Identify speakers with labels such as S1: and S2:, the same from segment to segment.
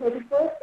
S1: 31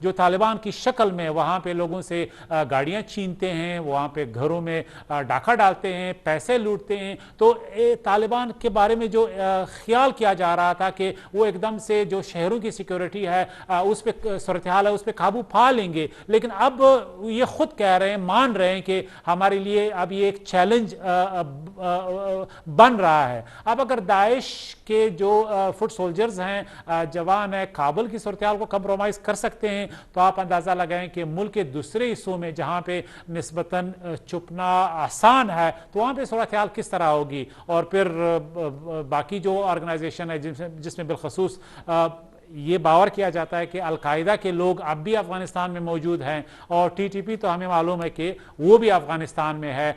S2: جو طالبان کی شکل میں وہاں پہ لوگوں سے گاڑیاں چھینتے ہیں, وہاں پہ گھروں میں ڈاکہ ڈالتے ہیں, پیسے لوٹتے ہیں. تو طالبان کے بارے میں جو خیال کیا جا رہا تھا کہ وہ ایک دم سے جو شہروں کی سیکیورٹی ہے اس پہ صورتحال ہے اس پہ قابو پا لیں گے, لیکن اب یہ خود کہہ رہے ہیں, مان رہے ہیں کہ ہمارے لیے اب یہ ایک چیلنج بن رہا ہے. اب اگر داعش کے جو فٹ سولجرز ہیں جوان ہیں کابل کی صورتحال کو کمپرومائز کر سکتے ہیں, تو آپ اندازہ لگائیں کہ ملک کے دوسرے حصوں میں جہاں پہ نسبتاً چھپنا آسان ہے تو وہاں پہ صورتحال کس طرح ہوگی. اور پھر باقی جو آرگنائزیشن ہے جس میں بالخصوص یہ باور کیا جاتا ہے کہ القاعدہ کے لوگ اب بھی افغانستان میں موجود ہیں, اور ٹی ٹی پی تو ہمیں معلوم ہے کہ وہ بھی افغانستان میں ہے.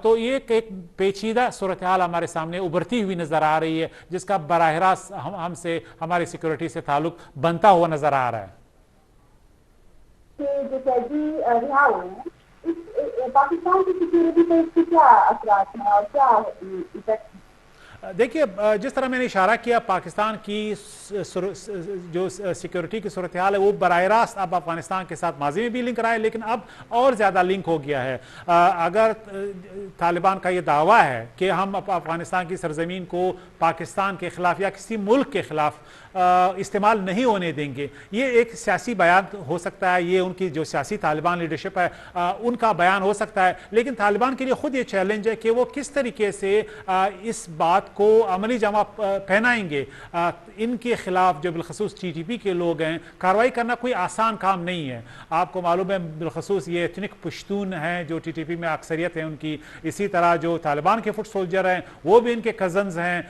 S2: تو یہ ایک پیچیدہ صورتحال ہمارے سامنے ابھرتی ہوئی نظر آ رہی ہے جس کا براہ راست ہم سے ہماری سیکورٹی سے تعلق بنتا ہوا نظر آ رہا ہے.
S1: جو قیدی رہا ہوئے ہیں پاکستان کی سیکورٹی پہ اس کے کیا اثرات ہیں اور کیا ایفیکٹ؟
S2: دیکھیے جس طرح میں نے اشارہ کیا, پاکستان کی جو سیکورٹی کی صورتحال ہے وہ براہ راست اب افغانستان کے ساتھ ماضی میں بھی لنک رہا ہے, لیکن اب اور زیادہ لنک ہو گیا ہے. اگر طالبان کا یہ دعویٰ ہے کہ ہم افغانستان کی سرزمین کو پاکستان کے خلاف یا کسی ملک کے خلاف استعمال نہیں ہونے دیں گے, یہ ایک سیاسی بیان ہو سکتا ہے, یہ ان کی جو سیاسی طالبان لیڈرشپ ہے ان کا بیان ہو سکتا ہے, لیکن طالبان کے لیے خود یہ چیلنج ہے کہ وہ کس طریقے سے اس بات کو عملی جامہ پہنائیں گے. ان کے خلاف جو بالخصوص ٹی ٹی پی کے لوگ ہیں, کارروائی کرنا کوئی آسان کام نہیں ہے. آپ کو معلوم ہے بالخصوص یہ ایتھنک پشتون ہیں جو ٹی ٹی پی میں اکثریت ہے ان کی, اسی طرح جو طالبان کے فٹ سولجر ہیں وہ بھی ان کے کزنز ہیں,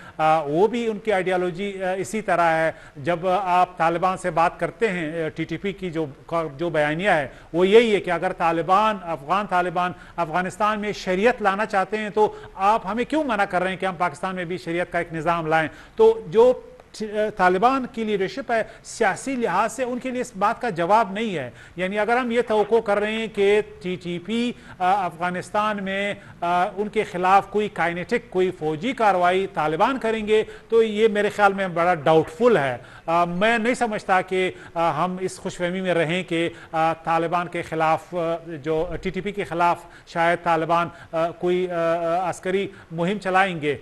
S2: وہ بھی ان کی آئیڈیالوجی اسی طرح ہے. جب آپ طالبان سے بات کرتے ہیں ٹی ٹی پی کی جو بیانیہ ہے وہ یہی ہے کہ اگر افغان طالبان افغانستان میں شریعت لانا چاہتے ہیں تو آپ ہمیں کیوں منع کر رہے ہیں کہ ہم پاکستان میں بھی شریعت کا ایک نظام لائیں. تو جو طالبان کی لیڈرشپ ہے سیاسی لحاظ سے ان کے لیے اس بات کا جواب نہیں ہے. یعنی اگر ہم یہ توقع کر رہے ہیں کہ ٹی ٹی پی افغانستان میں ان کے خلاف کوئی کائنیٹک کوئی فوجی کارروائی طالبان کریں گے تو یہ میرے خیال میں بڑا ڈاؤٹ فل ہے. میں نہیں سمجھتا کہ ہم اس خوش فہمی میں رہیں کہ طالبان کے خلاف جو ٹی ٹی پی کے خلاف شاید طالبان کوئی عسکری مہم چلائیں گے.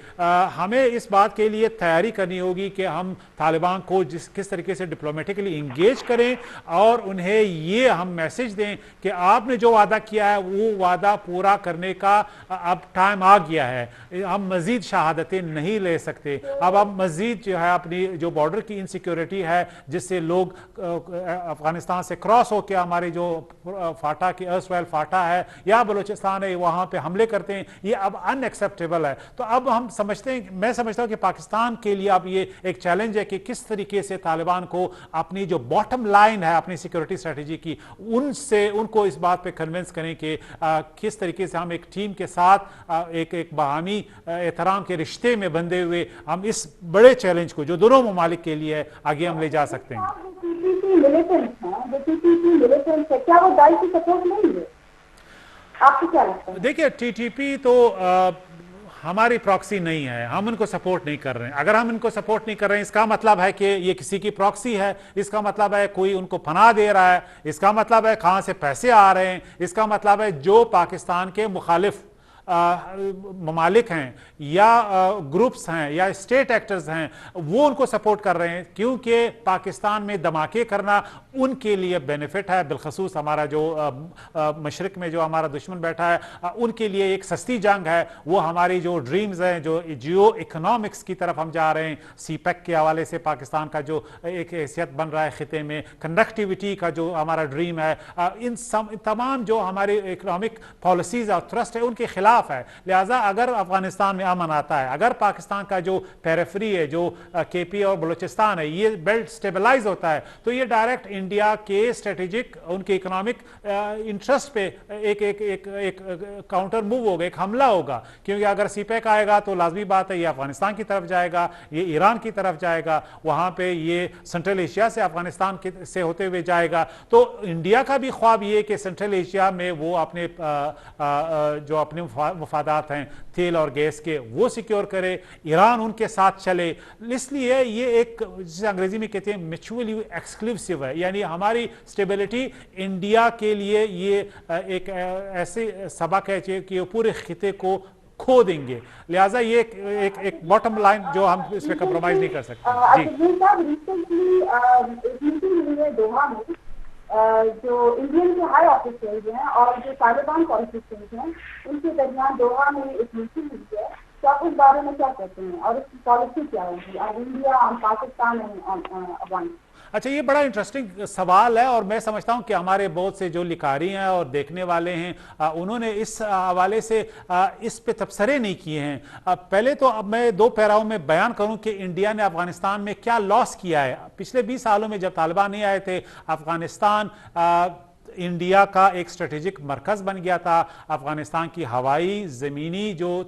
S2: ہمیں اس بات کے لیے تیاری کرنی ہوگی کہ ہم طالبان کو کس طریقے سے ڈپلومیٹکلی انگیج کریں اور انہیں یہ ہم میسج دیں کہ آپ نے جو وعدہ کیا ہے وہ وعدہ پورا کرنے کا اب ٹائم آ گیا ہے. ہم مزید شہادتیں نہیں لے سکتے. اب ہم مزید جو ہے اپنی جو بارڈر کی انسیکیورٹی ہے جس سے لوگ افغانستان سے کراس ہو کے ہمارے جو فاٹا کی ارسویل فاٹا ہے یا بلوچستان ہے وہاں پہ حملے کرتے ہیں, یہ اب ان ایکسیپٹیبل ہے. تو اب ہم سمجھتے ہیں, میں سمجھتا ہوں کہ پاکستان کے لیے اب یہ ایک چیلنج ہے کہ کس طریقے سے طالبان کو اپنی جو باٹم لائن ہے اپنی سیکورٹی اسٹریٹجی کی ان کو اس بات پہ کنونس کریں کہ کس طریقے سے ہم ایک ٹیم کے ساتھ ایک باہمی احترام کے رشتے میں بندھے ہوئے ہم اس بڑے چیلنج کو جو دونوں ممالک کے لیے آگے ہم لے جا سکتے ہیں. دیکھیے ٹی ٹی پی تو ہماری پراکسی نہیں ہے, ہم ان کو سپورٹ نہیں کر رہے ہیں. اگر ہم ان کو سپورٹ نہیں کر رہے ہیں اس کا مطلب ہے کہ یہ کسی کی پراکسی ہے, اس کا مطلب ہے کوئی ان کو پناہ دے رہا ہے, اس کا مطلب ہے کہاں سے پیسے آ رہے ہیں, اس کا مطلب ہے جو پاکستان کے مخالف ممالک ہیں یا گروپس ہیں یا اسٹیٹ ایکٹرز ہیں وہ ان کو سپورٹ کر رہے ہیں, کیونکہ پاکستان میں دھماکے کرنا ان کے لیے بینیفٹ ہے. بالخصوص ہمارا جو مشرق میں جو ہمارا دشمن بیٹھا ہے ان کے لیے ایک سستی جنگ ہے. وہ ہماری جو ڈریمز ہیں جو جیو اکنامکس کی طرف ہم جا رہے ہیں, سی پیک کے حوالے سے پاکستان کا جو ایک حیثیت بن رہا ہے خطے میں, کنیکٹیوٹی کا جو ہمارا ڈریم ہے, ان تمام جو ہماری اکنامک پالیسیز اور تھرسٹ ہے ان کے خلاف ہے. لہٰذا اگر افغانستان میں امن آتا ہے, اگر پاکستان کا جو پیریفری ہے جو کے پی اور بلوچستان ہے یہ بیلٹ سٹیبلائز ہوتا ہے تو یہ ڈائریکٹ انڈیا کے اسٹریٹجک ان کے اکنامک انٹرسٹ پہ ایک کاؤنٹر موو ہوگا, ایک حملہ ہوگا. کیونکہ اگر سی پیک آئے گا تو لازمی بات ہے یہ افغانستان کی طرف جائے گا, یہ ایران کی طرف جائے گا, وہاں پہ یہ سنٹرل ایشیا سے افغانستان سے ہوتے ہوئے جائے گا. تو انڈیا کا بھی خواب یہ کہ سنٹرل ایشیا میں وہ اپنے جو اپنے مفادات ہیں تیل اور گیس کے وہ سیکیور کرے, ایران ان کے ساتھ چلے. اس لیے یہ ایک جسے انگریزی میں کہتے ہیں میچولی ایکسکلوسیو ہے, یعنی ہماری اسٹیبلٹی انڈیا کے لیے یہ ایک ایسے سبق ہے کہ پورے خطے کو کھو دیں گے. لہٰذا یہ ایک باٹم لائن جو ہم اس پہ کمپرومائز نہیں کر سکتے.
S1: جو انڈین کے ہائی آفیسرز ہیں اور جو طالبان پالیٹیشینز ہیں ان کے درمیان دوحہ میں ایک میٹنگ ہوئی ہے, تو آپ اس بارے میں کیا کہتے ہیں اور اس کی پالیسی کیا ہوگی انڈیا اور پاکستان افغانستان؟
S2: اچھا, یہ بڑا انٹرسٹنگ سوال ہے اور میں سمجھتا ہوں کہ ہمارے بہت سے جو لکھاری ہیں اور دیکھنے والے ہیں انہوں نے اس حوالے سے اس پہ تبصرے نہیں کیے ہیں. پہلے تو اب میں 2 پیراؤں میں بیان کروں کہ انڈیا نے افغانستان میں کیا لاس کیا ہے. پچھلے 20 سالوں میں جب طالبان نہیں آئے تھے, افغانستان انڈیا کا ایک اسٹریٹجک مرکز بن گیا تھا. افغانستان کی ہوائی زمینی جو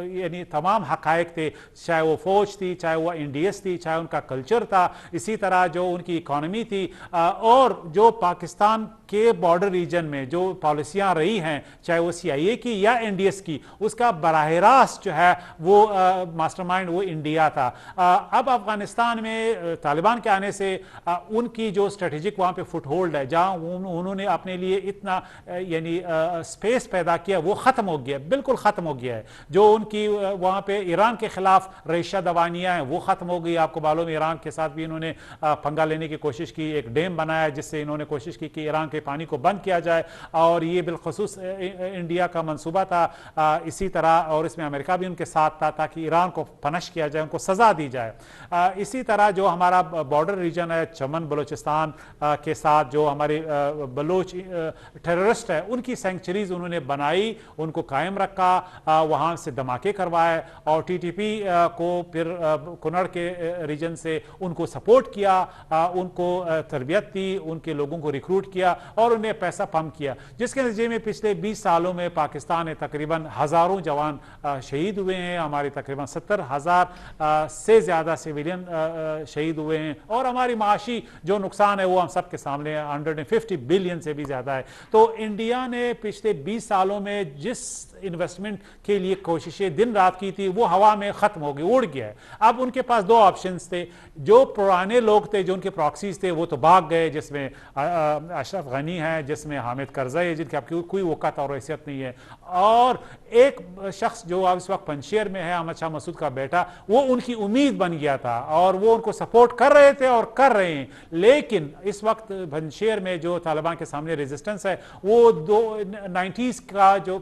S2: یعنی تمام حقائق تھے, چاہے وہ فوج تھی, چاہے وہ NDS تھی, چاہے ان کا کلچر تھا, اسی طرح جو ان کی اکانومی تھی, اور جو پاکستان کے بارڈر ریجن میں جو پالیسیاں رہی ہیں, چاہے وہ CIA کی یا NDS کی, اس کا براہ راست جو ہے وہ ماسٹر مائنڈ وہ انڈیا تھا. اب افغانستان میں طالبان کے آنے سے ان کی جو اسٹریٹجک وہاں پہ فٹ ہولڈ ہے, جہاں انہوں نے اپنے لیے اتنا یعنی سپیس پیدا کیا, وہ ختم ہو گیا, بالکل ختم ہو گیا ہے. جو ان کی وہاں پہ ایران کے خلاف ریشہ دوانیاں ہیں وہ ختم ہو گئی. آپ کو معلوم ہے ایران کے ساتھ بھی انہوں نے پنگا لینے کی کوشش کی, ایک ڈیم بنایا جس سے انہوں نے کوشش کی کہ ایران کے پانی کو بند کیا جائے, اور یہ بالخصوص انڈیا کا منصوبہ تھا. اسی طرح اور اس میں امریکہ بھی ان کے ساتھ تھا تاکہ ایران کو پنش کیا جائے, ان کو سزا دی جائے. اسی طرح جو ہمارا بارڈر ریجن ہے چمن بلوچستان کے ساتھ, جو ہمارے بلوچ ٹیررسٹ ہے, ان کی سینکچریز انہوں نے بنائی, ان کو قائم رکھا, وہاں سے دھماکے کروائے, اور TTP کو پھر کنڑ کے ریجن سے ان کو سپورٹ کیا, ان کو تربیت دی, ان کے لوگوں کو ریکروٹ کیا اور انہیں پیسہ پمپ کیا, جس کے نتیجے میں پچھلے 20 سالوں میں پاکستان میں تقریباً ہزاروں جوان شہید ہوئے ہیں. ہمارے تقریباً 70,000 سے زیادہ سویلین شہید ہوئے ہیں, اور ہماری معاشی جو نقصان ہے وہ ہم سب کے سامنے ہے, 150 بلین سے بھی زیادہ ہے. تو انڈیا نے پچھلے 20 سالوں میں جس انویسٹمنٹ کے لیے کوششیں دن رات کی تھی وہ ہوا میں ختم ہو گئی, اڑ گیا ہے. اب ان کے پاس 2 آپشنز تھے. جو پرانے لوگ تھے, جو ان کے پراکسیز تھے, وہ تو بھاگ گئے, جس میں اشرف غنی ہے, جس میں حامد کرزئی ہے, جن کی کوئی وقت اور حیثیت نہیں ہے, اور ایک شخص جو اس وقت پنشیر میں ہے, احمد شاہ مسعود کا بیٹا, وہ ان کی امید بن گیا تھا اور وہ ان کو سپورٹ کر رہے تھے اور کر رہے ہیں. لیکن اس وقت پنشیر میں جو طالبان کے سامنے ریزسٹنس ہے وہ 90s کا جو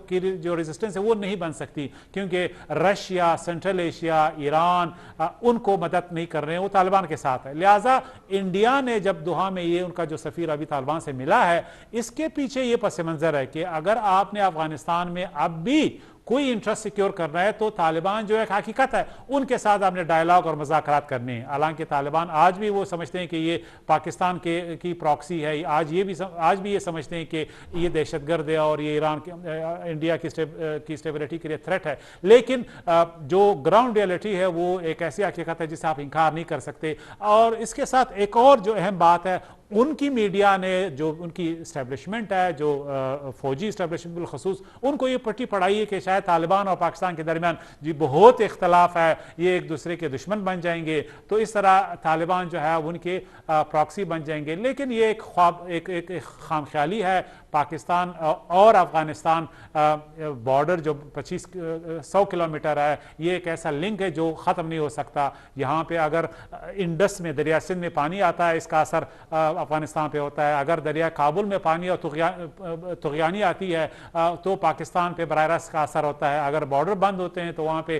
S2: ریزسٹنس ہے وہ نہیں بن سکتی, کیونکہ رشیا, سینٹرل ایشیا, ایران ان کو مدد نہیں کر رہے ہیں, وہ طالبان کے ساتھ ہے. لہٰذا انڈیا نے جب دوحہ میں یہ ان کا جو سفیر ابھی طالبان سے ملا ہے, اس کے پیچھے یہ پس منظر ہے کہ اگر آپ نے افغانستان میں اب بھی کوئی انٹرسٹ سیکیور کرنا ہے تو طالبان جو ایک حقیقت ہے ان کے ساتھ آپ نے ڈائلاگ اور مذاکرات کرنے ہیں. حالانکہ طالبان آج بھی وہ سمجھتے ہیں کہ یہ پاکستان کی پراکسی ہے, آج بھی یہ سمجھتے ہیں کہ یہ دہشت گرد ہے اور یہ ایران انڈیا کی اسٹیبلٹی کے لیے تھریٹ ہے. لیکن جو گراؤنڈ ریئلٹی ہے وہ ایک ایسی حقیقت ہے جسے آپ انکار نہیں کر سکتے. اور اس کے ساتھ ایک اور جو اہم بات ہے, ان کی میڈیا نے, جو ان کی اسٹیبلشمنٹ ہے, جو فوجی اسٹیبلشمنٹ بالخصوص, ان کو یہ پٹی پڑھائی ہے کہ شاید طالبان اور پاکستان کے درمیان جی بہت اختلاف ہے, یہ ایک دوسرے کے دشمن بن جائیں گے, تو اس طرح طالبان جو ہے ان کے پراکسی بن جائیں گے. لیکن یہ ایک خواب, ایک خام خیالی ہے. پاکستان اور افغانستان بارڈر جو 100 کلومیٹر ہے, یہ ایک ایسا لنک ہے جو ختم نہیں ہو سکتا. یہاں پہ اگر انڈس میں, دریا سندھ میں پانی آتا ہے, اس کا اثر افغانستان پہ ہوتا ہے. اگر دریا کابل میں پانی اور طغیانی آتی ہے تو پاکستان پہ براہ راست کا اثر ہوتا ہے. اگر بارڈر بند ہوتے ہیں تو وہاں پہ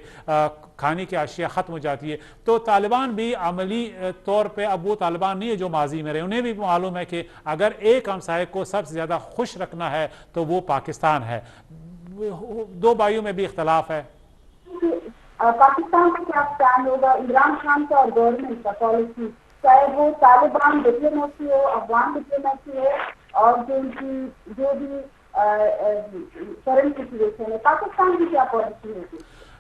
S2: کھانے کی اشیاء ختم ہو جاتی ہے. تو طالبان بھی عملی طور پہ اب وہ طالبان نہیں ہے جو ماضی میں رہے, انہیں بھی معلوم ہے کہ اگر ایک ہمسائے کو سب سے زیادہ خوش رکھنا ہے تو وہ پاکستان ہے. 2 بھائیوں میں بھی اختلاف ہے.
S1: پاکستان کا کیا اسٹینڈ ہوگا عمران خان کا اور گورنمنٹ کا پالیسی, چاہے وہ طالبان ڈپلومیسی ہو, افغان ڈپلومیسی ہو, اور جو ان کی جو بھی کرنٹ سچویشن ہے, پاکستان کی کیا پالیسی ہوگی؟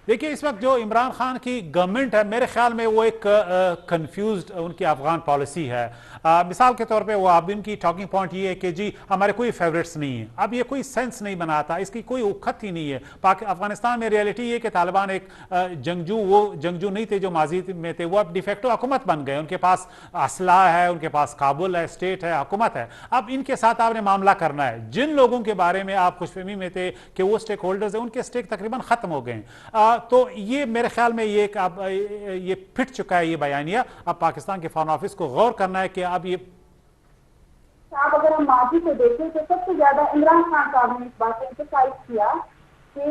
S2: دیکھیے اس وقت جو عمران خان کی گورنمنٹ ہے میرے خیال میں وہ ایک کنفیوزڈ ان کی افغان پالیسی ہے. مثال کے طور پہ وہ اب ان کی ٹاکنگ پوائنٹ یہ ہے کہ جی ہمارے کوئی فیوریٹس نہیں ہیں. اب یہ کوئی سینس نہیں بناتا, اس کی کوئی اکھت ہی نہیں ہے. افغانستان میں ریئلٹی یہ کہ طالبان ایک وہ جنگجو نہیں تھے جو ماضی میں تھے, وہ اب ڈیفیکٹو حکومت بن گئے. ان کے پاس اسلحہ ہے, ان کے پاس کابل ہے, اسٹیٹ ہے, حکومت ہے. اب ان کے ساتھ آپ نے معاملہ کرنا ہے. جن لوگوں کے بارے میں آپ خوش فہمی میں تھے کہ وہ اسٹیک ہولڈرز ہیں, ان کے اسٹیک تقریباً ختم ہو گئے. تو یہ میرے خیال میں یہ پھٹ چکا ہے یہ بیانیہ. اب پاکستان کے فارن آفس کو غور کرنا ہے کہ اب یہ
S1: آپ اگر ہم ماضی کو دیکھیں تو سب سے زیادہ عمران خان صاحب نے اس بات کو امفسائز کیا کہ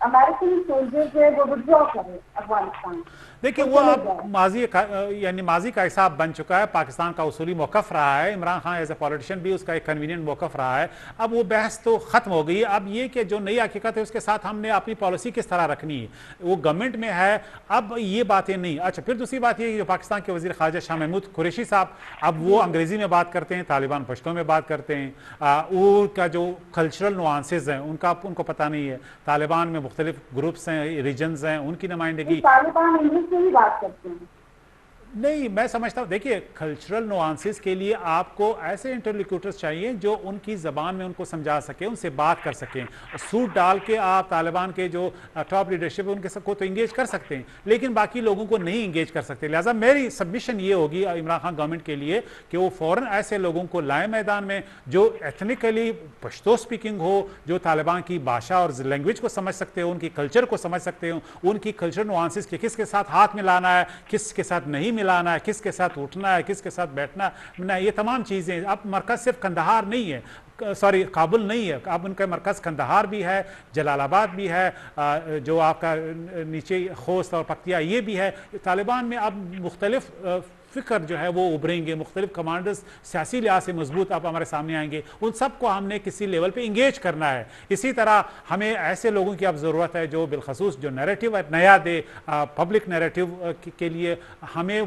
S1: امریکن سولجرز جو ہے وہ وڈرا کریں افغانستان.
S2: دیکھیے وہ اب ماضی کا حساب بن چکا ہے. پاکستان کا اصولی موقف رہا ہے. Imran Khan as a politician بھی اس کا ایک کنوینئنٹ موقف رہا ہے. اب وہ بحث تو ختم ہو گئی ہے. اب یہ کہ جو نئی حقیقت ہے اس کے ساتھ ہم نے اپنی پالیسی کس طرح رکھنی ہے, وہ گورنمنٹ میں ہے. اب یہ باتیں نہیں. اچھا پھر دوسری بات یہ جو پاکستان کے وزیر خارجہ شاہ محمود قریشی صاحب, اب وہ انگریزی میں بات کرتے ہیں, طالبان پشتو میں بات کرتے ہیں. ان کا جو کلچرل نوانسز ہیں ان کو پتہ نہیں ہے. طالبان میں مختلف گروپس ہیں, ریجنز ہیں, ان کی نمائندگی.
S1: طالبان انگلش میں ہی بات کرتے ہیں.
S2: نہیں, میں سمجھتا ہوں دیکھیے کلچرل نوانسز کے لیے آپ کو ایسے انٹرلیکیوٹرز چاہیے جو ان کی زبان میں ان کو سمجھا سکیں, ان سے بات کر سکیں. سوٹ ڈال کے آپ طالبان کے جو ٹاپ لیڈرشپ ہے ان کے سب کو تو انگیج کر سکتے ہیں, لیکن باقی لوگوں کو نہیں انگیج کر سکتے. لہٰذا میری سبمیشن یہ ہوگی عمران خان گورنمنٹ کے لیے کہ وہ فوراً ایسے لوگوں کو لائیں میدان میں جو ایتھنیکلی پشتو سپیکنگ ہو, جو طالبان کی بھاشا اور لینگویج کو سمجھ سکتے ہو, ان کی کلچر کو سمجھ سکتے ہو, ان کی کلچر نوانسز کے کس کے ساتھ ہاتھ ملانا ہے, کس کے ساتھ نہیں ملانا ہے, کس کے ساتھ اٹھنا ہے, کس کے ساتھ بیٹھنا ہے, یہ تمام چیزیں. اب مرکز صرف قندھار نہیں ہے, کابل نہیں ہے. اب ان کا مرکز قندھار بھی ہے, جلال آباد بھی ہے, جو آپ کا نیچے خوست اور پکتیا یہ بھی ہے. طالبان میں اب مختلف فکر جو ہے وہ ابھریں گے, مختلف کمانڈرز سیاسی لحاظ سے مضبوط اب ہمارے سامنے آئیں گے. ان سب کو ہم نے کسی لیول پہ انگیج کرنا ہے. اسی طرح ہمیں ایسے لوگوں کی اب ضرورت ہے جو بالخصوص جو نیریٹو نیا دے پبلک نیریٹو کے لیے. ہمیں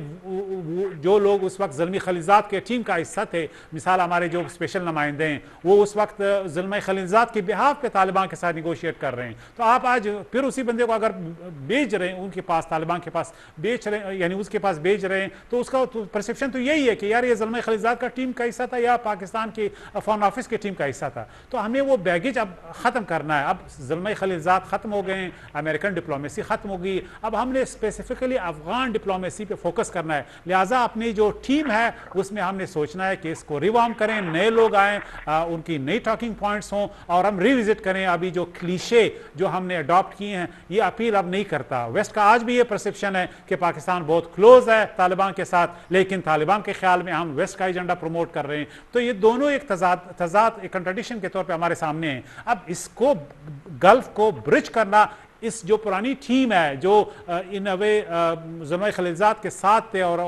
S2: جو لوگ اس وقت زلمی خلیلزاد کے ٹیم کا حصہ تھے, مثال ہمارے جو اسپیشل نمائندے ہیں, وہ اس وقت زلمی خلیلزاد کے بہاف پہ طالبان کے ساتھ نیگوشیٹ کر رہے ہیں. تو آپ آج پھر اسی بندے کو اگر بھیج رہے ہیں ان کے پاس, طالبان کے پاس بیچ رہے ہیں, یعنی اس کے پاس بھیج رہے ہیں, تو اس کا پرسیپشن تو یہی ہے کہ یار یہ زلمہ خلیلزاد کا ٹیم کا حصہ تھا یا پاکستان کی فارن آفس کی ٹیم کا حصہ تھا. تو ہمیں وہ بیگیج اب ختم کرنا ہے. اب زلمہ خلیلزاد ختم ہو گئے ہیں, امریکن ڈپلومیسی ختم ہو گئی. اب ہم نے اسپیسیفکلی افغان ڈپلومیسی پہ فوکس کرنا ہے. لہٰذا اپنی جو ٹیم ہے اس میں ہم نے سوچنا ہے کہ اس کو ریوارم کریں, نئے لوگ آئیں, ان کی نئی ٹاکنگ پوائنٹس ہوں, اور ہم ریوزٹ کریں. ابھی جو کلیشے جو ہم نے اڈاپٹ کیے ہیں یہ اپیل اب نہیں کرتا. ویسٹ کا آج بھی یہ پرسیپشن ہے کہ پاکستان بہت کلوز ہے طالبان کے ساتھ, لیکن طالبان کے خیال میں ہم ویسٹ کا ایجنڈا پروموٹ کر رہے ہیں. تو یہ دونوں ایک تضاد ایک کنٹرڈکشن کے طور پہ ہمارے سامنے ہیں. اب اس کو گلف کو برج کرنا, اس جو پرانی ٹیم ہے جو ان وے زلمہ خلیلزاد کے ساتھ تھے اور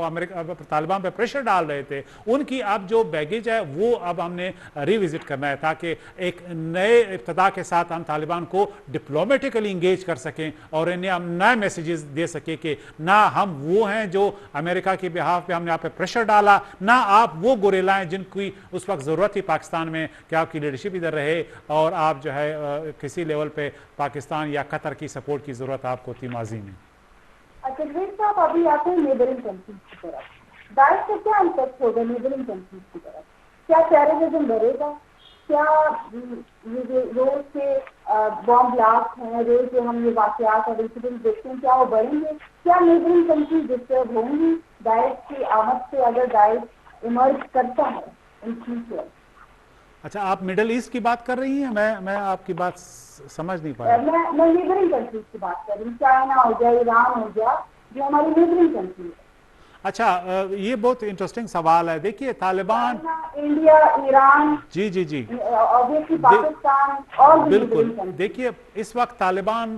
S2: طالبان پہ پریشر ڈال رہے تھے, ان کی اب جو بیگیج ہے وہ اب ہم نے ریوزٹ کرنا ہے تاکہ ایک نئے ابتدا کے ساتھ ہم طالبان کو ڈپلومیٹیکلی انگیج کر سکیں اور انہیں ہم نئے میسیجز دے سکیں کہ نہ ہم وہ ہیں جو امریکہ کی بہاف پہ ہم نے آپ پہ پریشر ڈالا, نہ آپ وہ گوریلا ہیں جن کی اس وقت ضرورت تھی پاکستان میں کہ آپ کی لیڈرشپ ادھر رہے اور آپ جو ہے کسی لیول پہ پاکستان یا قطر کی سپورٹ کی ضرورت آپ کو تھی ماضی میں.
S1: اچھا صاحب, ابھی آتے ہیں نیبرنگ کنٹریز کی طرف. داعش کا کیا امپیکٹ ہوگا نیبرنگ کنٹریز کی طرف؟ کیا ٹیررزم بڑھے گا؟ کیا روز کے بام بلاسٹ ہیں, روز جو ہم یہ واقعات اور انسیڈنٹ دیکھتے ہیں, کیا وہ بڑھیں گے؟ کیا نیبرنگ کنٹریز ڈسٹرب ہوں گی داعش کی آمد سے اگر داعش ایمرج کرتا ہے ان فیوچر؟
S2: اچھا آپ مڈل ایسٹ کی بات کر رہی ہیں؟ میں آپ کی بات سمجھ نہیں پایا.
S1: میں نیبرنگ کنٹریز کی بات کر رہی ہوں, چائنا ہو جائے, ایران ہو جائے, جو ہماری نیبرنگ کنٹری ہے.
S2: اچھا یہ بہت انٹرسٹنگ سوال ہے. دیکھیے طالبان,
S1: انڈیا, ایران,
S2: جی
S1: پاکستان اور
S2: بالکل. دیکھیے اس وقت طالبان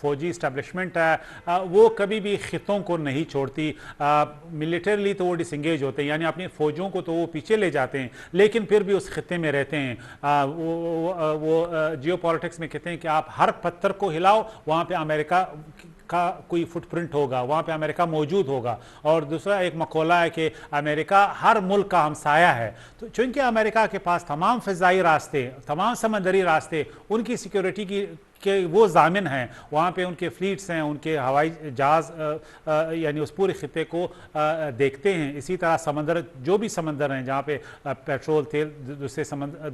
S2: فوجی اسٹیبلشمنٹ ہے وہ کبھی بھی خطوں کو نہیں چھوڑتی. ملیٹرلی تو وہ ڈس انگیج ہوتے ہیں, یعنی اپنی فوجوں کو تو وہ پیچھے لے جاتے ہیں لیکن پھر بھی اس خطے میں رہتے ہیں. وہ جیو پالیٹکس میں کہتے ہیں کہ آپ ہر پتھر کو ہلاؤ وہاں پہ امریکہ کا کوئی فٹ پرنٹ ہوگا, وہاں پہ امریکہ موجود ہوگا. اور دوسرا ایک مقولہ ہے کہ امریکہ ہر ملک کا ہمسایہ ہے. تو چونکہ امریکہ کے پاس تمام فضائی راستے, تمام سمندری راستے ان کی سیکیورٹی کی کہ وہ ضامن ہیں, وہاں پہ ان کے فلیٹس ہیں, ان کے ہوائی جہاز یعنی اس پورے خطے کو دیکھتے ہیں. اسی طرح سمندر, جو بھی سمندر ہیں جہاں پہ پیٹرول تیل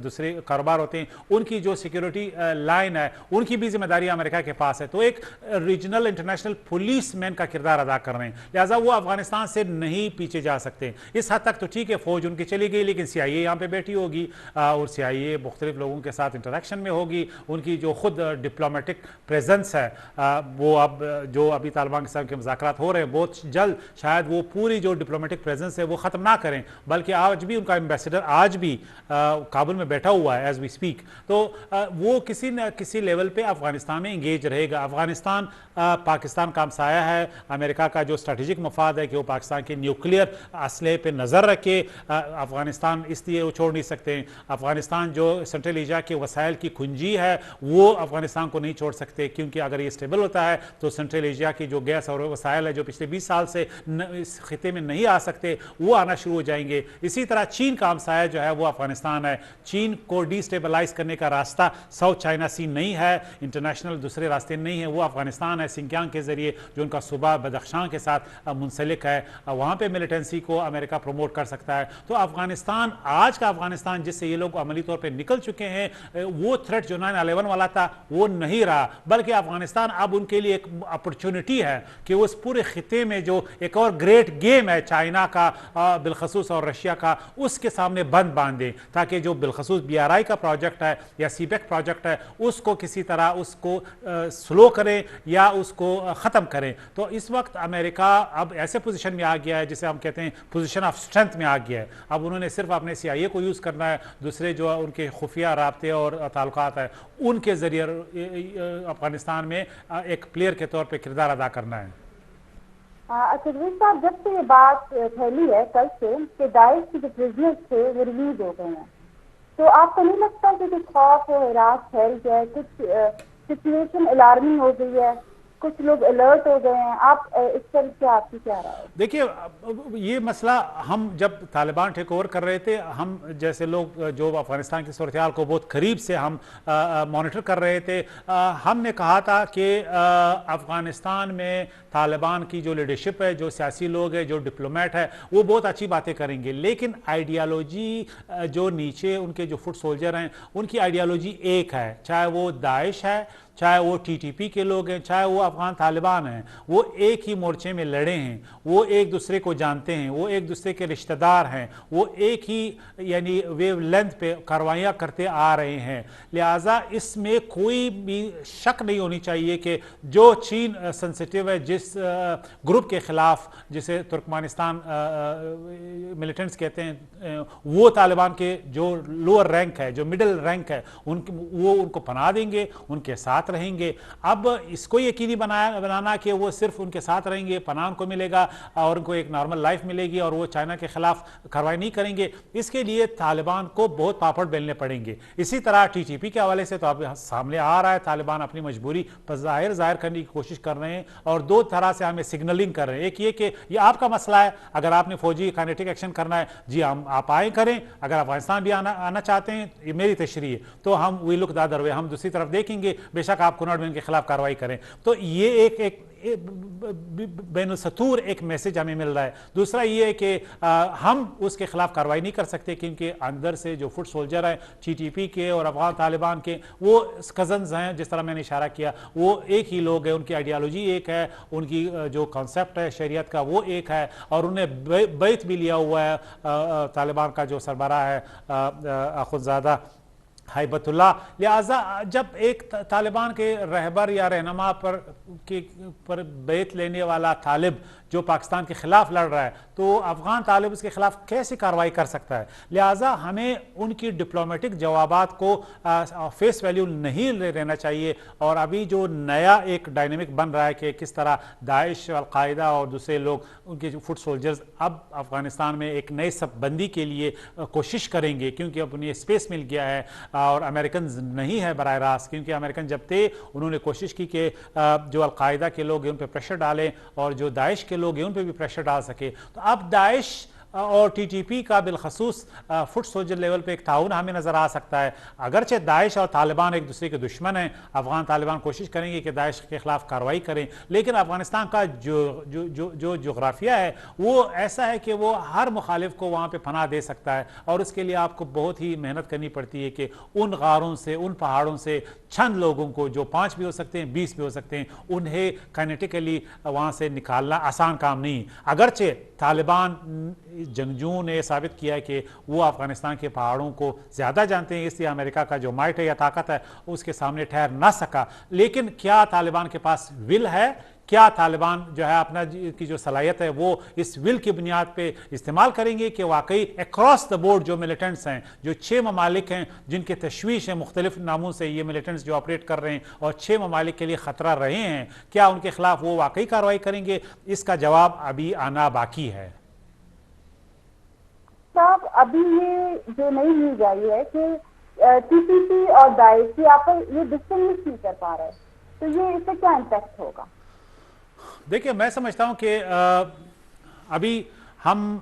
S2: دوسرے کاروبار ہوتے ہیں, ان کی جو سیکیورٹی لائن ہے ان کی بھی ذمہ داری امریکہ کے پاس ہے. تو ایک ریجنل انٹرنیشنل پولیس مین کا کردار ادا کر رہے ہیں, لہٰذا وہ افغانستان سے نہیں پیچھے جا سکتے. اس حد تک تو ٹھیک ہے فوج ان کی چلی گئی لیکن سی آئی اے یہاں پہ بیٹھی ہوگی اور سی آئی اے مختلف لوگوں کے ساتھ انٹریکشن میں ہوگی. ان کی جو خود ڈپلومیٹک پریزنس ہے وہ اب جو ابھی طالبان کے ساتھ کے مذاکرات ہو رہے ہیں بہت جلد شاید وہ پوری جو ڈپلومیٹک پریزنس ہے وہ ختم نہ کریں, بلکہ آج بھی ان کا ایمبیسڈر آج بھی کابل میں بیٹھا ہوا ہے ایز وی اسپیک. تو وہ کسی نہ کسی لیول پہ افغانستان میں انگیج رہے گا. افغانستان پاکستان کا ہمسایہ ہے, امریکہ کا جو اسٹریٹجک مفاد ہے کہ وہ پاکستان کے نیوکلیئر اسلحے پہ نظر رکھے, افغانستان اس لیے وہ چھوڑ نہیں سکتے. افغانستان جو سینٹرل ایشیا کے وسائل کی کنجی ہے وہ افغانستان کو نہیں چھوڑ سکتے, کیونکہ اگر یہ اسٹیبل ہوتا ہے تو سینٹرل ایشیا کی جو گیس اور وسائل ہے جو پچھلے 20 سال سے اس خطے میں نہیں آ سکتے وہ آنا شروع ہو جائیں گے. اسی طرح چین کا ہمسایہ جو ہے وہ افغانستان ہے. چین کو ڈی اسٹیبلائز کرنے کا راستہ ساؤتھ چائنا سی نہیں ہے, انٹرنیشنل دوسرے راستے نہیں ہیں, وہ افغانستان ہے. سنکیانگ کے ذریعے جو ان کا صوبہ بدخشاں کے ساتھ منسلک ہے وہاں پہ ملیٹنسی کو امریکہ پروموٹ کر سکتا ہے. تو افغانستان, آج کا افغانستان جس سے یہ لوگ عملی طور پہ نکل چکے ہیں, وہ تھریٹ جو 9/11 والا تھا وہ نہیں رہا, بلکہ افغانستان اب ان کے لیے ایک اپرچونٹی ہے کہ وہ اس پورے خطے میں جو ایک اور گریٹ گیم ہے چائنا کا بالخصوص اور رشیا کا, اس کے سامنے بند باندھیں تاکہ جو بالخصوص بی آر آئی کا پروجیکٹ ہے یا سی پیک پروجیکٹ ہے اس کو کسی طرح اس کو سلو کریں یا اس کو ختم کریں. تو اس وقت امریکہ اب ایسے پوزیشن میں آ گیا ہے جسے ہم کہتے ہیں پوزیشن آف اسٹرینتھ میں آ گیا ہے. اب انہوں نے صرف اپنے سی آئی اے کو یوز کرنا ہے, دوسرے جو ان کے خفیہ رابطے اور تعلقات ہیں ان کے ذریعے افغانستان میں ایک پلیئر کے طور پہ کردار ادا کرنا ہے.
S1: اچھا جوید صاحب, جب سے یہ بات پھیلی ہے کل سے کہ داعش کے جو پرزنرز تھے وہ ریلیز ہو گئے ہیں, تو آپ کو نہیں لگتا کہ کچھ خوف و ہراس پھیل گیا ہے, کچھ سچویشن الارمنگ ہو گئی ہے, کچھ لوگ الرٹ ہو گئے ہیں؟ آپ اس پر کیا, آپ کی کیا رائے ہے؟
S2: دیکھیے یہ مسئلہ ہم جب طالبان ٹیک اوور کر رہے تھے, ہم جیسے لوگ جو افغانستان کی صورتحال کو بہت قریب سے ہم مانیٹر کر رہے تھے, ہم نے کہا تھا کہ افغانستان میں طالبان کی جو لیڈرشپ ہے, جو سیاسی لوگ ہیں, جو ڈپلومیٹ ہے, وہ بہت اچھی باتیں کریں گے, لیکن آئیڈیالوجی جو نیچے ان کے جو فٹ سولجر ہیں ان کی آئیڈیالوجی ایک ہے, چاہے وہ داعش ہے, چاہے وہ ٹی ٹی پی کے لوگ ہیں, چاہے وہ افغان طالبان ہیں, وہ ایک ہی مورچے میں لڑے ہیں, وہ ایک دوسرے کو جانتے ہیں, وہ ایک دوسرے کے رشتہ دار ہیں, وہ ایک ہی یعنی ویو لینتھ پہ کاروائیاں کرتے آ رہے ہیں. لہٰذا اس میں کوئی بھی شک نہیں ہونی چاہیے کہ جو چین سنسیٹیو ہے جس گروپ کے خلاف, جسے ترکمانستان ملیٹنٹس کہتے ہیں, وہ طالبان کے جو لوور رینک ہے, جو مڈل رینک ہے, وہ ان کو پناہ دیں گے, ان کے ساتھ رہیں گے. اب اس کو یقینی بنانا کہ وہ صرف ان کے ساتھ رہیں گے, پناہ ان کو ملے گا اور ان کو ایک نارمل لائف ملے گی اور وہ چائنا کے خلاف کارروائی نہیں کریں گے, اس کے لیے طالبان کو بہت پاپڑ بیلنے پڑیں گے. اسی طرح ٹی ٹی پی کے حوالے سے تو اب سامنے آ رہا ہے طالبان اپنی مجبوری پر ظاہر کرنے کی کوشش کر رہے ہیں اور دو طرح سے ہمیں سگنلنگ کر رہے ہیں. ایک یہ کہ یہ آپ کا مسئلہ ہے, اگر آپ نے فوجی کائنیٹک ایکشن کرنا ہے جی آپ آئیں کریں, اگر افغانستان بھی آنا چاہتے ہیں یہ میری تشریح ہے تو ہم وی لک دا ادر وے, ہم دوسری طرف دیکھیں گے, بے شک آپ کناٹ میں ان کے خلاف کارروائی کریں. تو یہ ایک بین السطور ایک میسج ہمیں مل رہا ہے. دوسرا یہ ہے کہ ہم اس کے خلاف کارروائی نہیں کر سکتے کیونکہ اندر سے جو فٹ سولجر ہیں ٹی ٹی پی کے اور افغان طالبان کے, وہ کزنز ہیں, جس طرح میں نے اشارہ کیا, وہ ایک ہی لوگ ہیں, ان کی آئیڈیالوجی ایک ہے, ان کی جو کانسیپٹ ہے شریعت کا وہ ایک ہے, اور انہیں بیعت بھی لیا ہوا ہے طالبان کا جو سربراہ ہے اخندزادہ ہیبت اللہ. لہٰذا جب ایک طالبان کے رہبر یا رہنما پر بیعت لینے والا طالب جو پاکستان کے خلاف لڑ رہا ہے تو افغان طالب اس کے خلاف کیسی کارروائی کر سکتا ہے؟ لہٰذا ہمیں ان کی ڈپلومیٹک جوابات کو فیس ویلیو نہیں لینا چاہیے. اور ابھی جو نیا ایک ڈائنامک بن رہا ہے کہ کس طرح داعش، القاعدہ اور دوسرے لوگ ان کے فٹ سولجرز اب افغانستان میں ایک نئے صف بندی کے لیے کوشش کریں گے، کیونکہ اب انہیں اسپیس مل گیا ہے اور امریکنز نہیں ہے براہ راست. کیونکہ امریکن جب تھے انہوں نے کوشش کی کہ جو القاعدہ کے لوگ ہیں ان پہ پریشر ڈالیں اور جو داعش کے لوگ ہیں ان پہ بھی پریشر ڈال سکے. تو اب داعش اور ٹی ٹی پی کا بالخصوص فٹ سولجر لیول پہ ایک تعاون ہمیں نظر آ سکتا ہے. اگرچہ داعش اور طالبان ایک دوسرے کے دشمن ہیں، افغان طالبان کوشش کریں گے کہ داعش کے خلاف کارروائی کریں، لیکن افغانستان کا جو جغرافیہ ہے وہ ایسا ہے کہ وہ ہر مخالف کو وہاں پہ پناہ دے سکتا ہے، اور اس کے لیے آپ کو بہت ہی محنت کرنی پڑتی ہے کہ ان غاروں سے، ان پہاڑوں سے چند لوگوں کو، جو 5 بھی ہو سکتے ہیں 20 بھی ہو سکتے ہیں، انہیں کائنیٹیکلی وہاں سے نکالنا آسان کام نہیں. اگرچہ طالبان جنگجوؤں نے ثابت کیا ہے کہ وہ افغانستان کے پہاڑوں کو زیادہ جانتے ہیں، اس لیے امریکہ کا جو مائٹ ہے یا طاقت ہے اس کے سامنے ٹھہر نہ سکا. لیکن کیا طالبان کے پاس ول ہے؟ کیا طالبان جو ہے اپنا کی جو صلاحیت ہے وہ اس ول کی بنیاد پہ استعمال کریں گے کہ واقعی اکراس دا بورڈ جو ملیٹنٹس ہیں، جو 6 ممالک ہیں جن کے تشویش ہیں مختلف ناموں سے یہ ملیٹنٹس جو آپریٹ کر رہے ہیں اور 6 ممالک کے لیے خطرہ رہے ہیں، کیا ان کے خلاف وہ واقعی کارروائی کریں گے؟ اس کا جواب ابھی آنا باقی ہے.
S1: صاحب ابھی یہ جو نئی نیوز آئی ہے کہ ٹی پی پی اور داعش یہ ڈسٹنگوش نہیں کر پا رہے، تو یہ اس سے کیا امپیکٹ ہوگا؟
S2: دیکھیے میں سمجھتا ہوں کہ ابھی ہم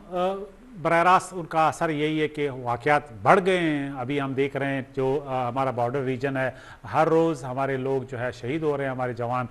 S2: براہ راست ان کا اثر یہی ہے کہ واقعات بڑھ گئے ہیں. ابھی ہم دیکھ رہے ہیں جو ہمارا بارڈر ریجن ہے، ہر روز ہمارے لوگ جو ہے شہید ہو رہے ہیں، ہمارے جوان.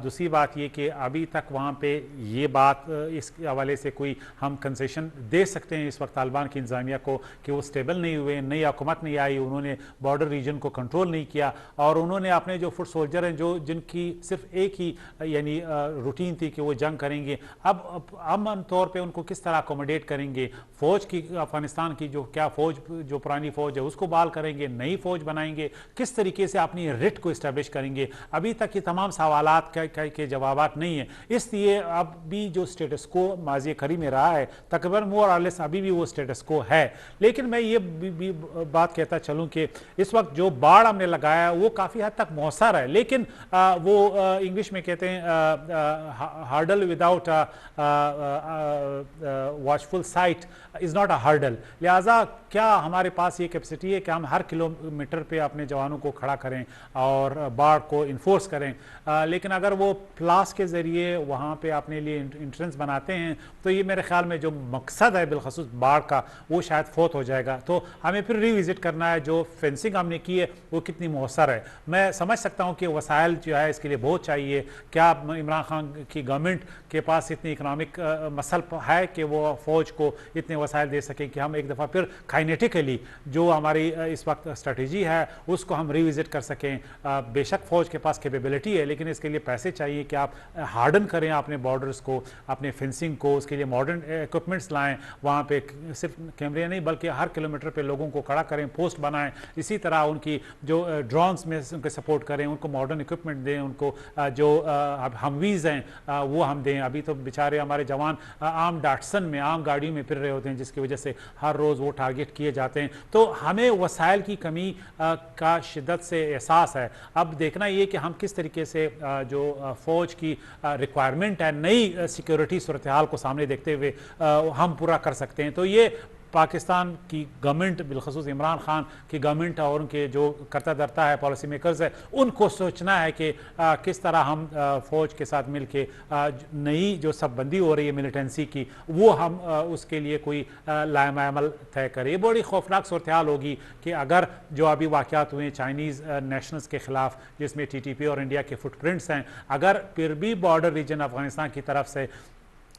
S2: دوسری بات یہ کہ ابھی تک وہاں پہ یہ بات اس کے حوالے سے کوئی ہم کنسیشن دے سکتے ہیں اس وقت طالبان کی انتظامیہ کو کہ وہ سٹیبل نہیں ہوئے، نئی حکومت نہیں آئی، انہوں نے بارڈر ریجن کو کنٹرول نہیں کیا، اور انہوں نے اپنے جو فٹ سولجر ہیں جن کی صرف ایک ہی یعنی روٹین تھی کہ وہ جنگ کریں گے، اب امن طور پہ ان کو کس طرح اکوموڈیٹ کریں گے؟ فوج کی افغانستان کی جو کیا فوج جو پرانی فوج ہے اس کو بحال کریں گے، نئی فوج بنائیں گے، کس طریقے سے اپنی رٹ کو اسٹیبلش کریں گے؟ ابھی تک یہ تمام سوالات کے جوابات نہیں ہیں. اس لیے اب بھی جو سٹیٹس کو ماضی قریب میں رہا ہے تقریباً مور اور لیس ابھی بھی وہ سٹیٹس کو ہے. لیکن میں یہ بھی بات کہتا چلوں کہ اس وقت جو باڑ ہم نے لگایا ہے وہ کافی حد تک مؤثر ہے، لیکن وہ انگلش میں کہتے ہیں hurdle without watchful sight is not a hurdle. لہٰذا کیا ہمارے پاس یہ کیپیسٹی ہے کہ ہم ہر کلومیٹر پہ اپنے جوانوں کو کھڑا کریں اور باڑ کو انفورس کریں؟ لیکن اگر وہ پلاس کے ذریعے وہاں پہ اپنے لیے انٹرنس بناتے ہیں تو یہ میرے خیال میں جو مقصد ہے بالخصوص باڑ کا وہ شاید فوت ہو جائے گا. تو ہمیں پھر ری وزٹ کرنا ہے جو فینسنگ ہم نے کی ہے وہ کتنی مؤثر ہے. میں سمجھ سکتا ہوں کہ وسائل جو ہے اس کے لیے بہت چاہیے. کیا عمران خان کی گورنمنٹ کے پاس اتنی اکنامک مسل ہے کہ وہ فوج کو اتنے وسائل دے سکیں کہ ہم ایک دفعہ پھر کائنیٹیکلی جو ہماری اس وقت اسٹریٹجی ہے اس کو ہم ری وزٹ کر سکیں؟ بے شک فوج کے پاس کیپیبلٹی ہے، لیکن اس کے لیے پیسے چاہیے کہ آپ ہارڈن کریں اپنے بارڈرز کو، اپنے فینسنگ کو، اس کے لیے ماڈرن ایکوپمنٹس لائیں، وہاں پہ صرف کیمرے نہیں بلکہ ہر کلومیٹر پہ لوگوں کو کھڑا کریں، پوسٹ بنائیں. اسی طرح ان کی جو ڈرونز میں ان کے سپورٹ کریں، ان کو ماڈرن ایکوپمنٹ دیں، ان کو جو ہمویز ہیں وہ ہم دیں. ابھی تو بیچارے ہمارے جوان عام ڈاٹسن میں، عام گاڑیوں میں پھر رہے ہوتے ہیں جس کی وجہ سے ہر روز وہ ٹارگٹ کیے جاتے ہیں. تو ہمیں وسائل کی کمی کا شدت سے احساس ہے. اب دیکھنا یہ کہ ہم کس طریقے سے جو فوج کی ریکوائرمنٹ ہے نئی سیکیورٹی صورتحال کو سامنے دیکھتے ہوئے ہم پورا کر سکتے ہیں. تو یہ پاکستان کی گورنمنٹ بالخصوص عمران خان کی گورنمنٹ اور ان کے جو کرتا درتا ہے پالیسی میکرز ہے ان کو سوچنا ہے کہ کس طرح ہم فوج کے ساتھ مل کے نئی جو سب بندی ہو رہی ہے ملیٹنسی کی وہ ہم اس کے لیے کوئی لائحہ عمل طے کریں. یہ بڑی خوفناک صورتحال ہوگی کہ اگر جو ابھی واقعات ہوئے چائنیز نیشنلز کے خلاف جس میں ٹی ٹی پی اور انڈیا کے فٹ پرنٹس ہیں، اگر پھر بھی بارڈر ریجن افغانستان کی طرف سے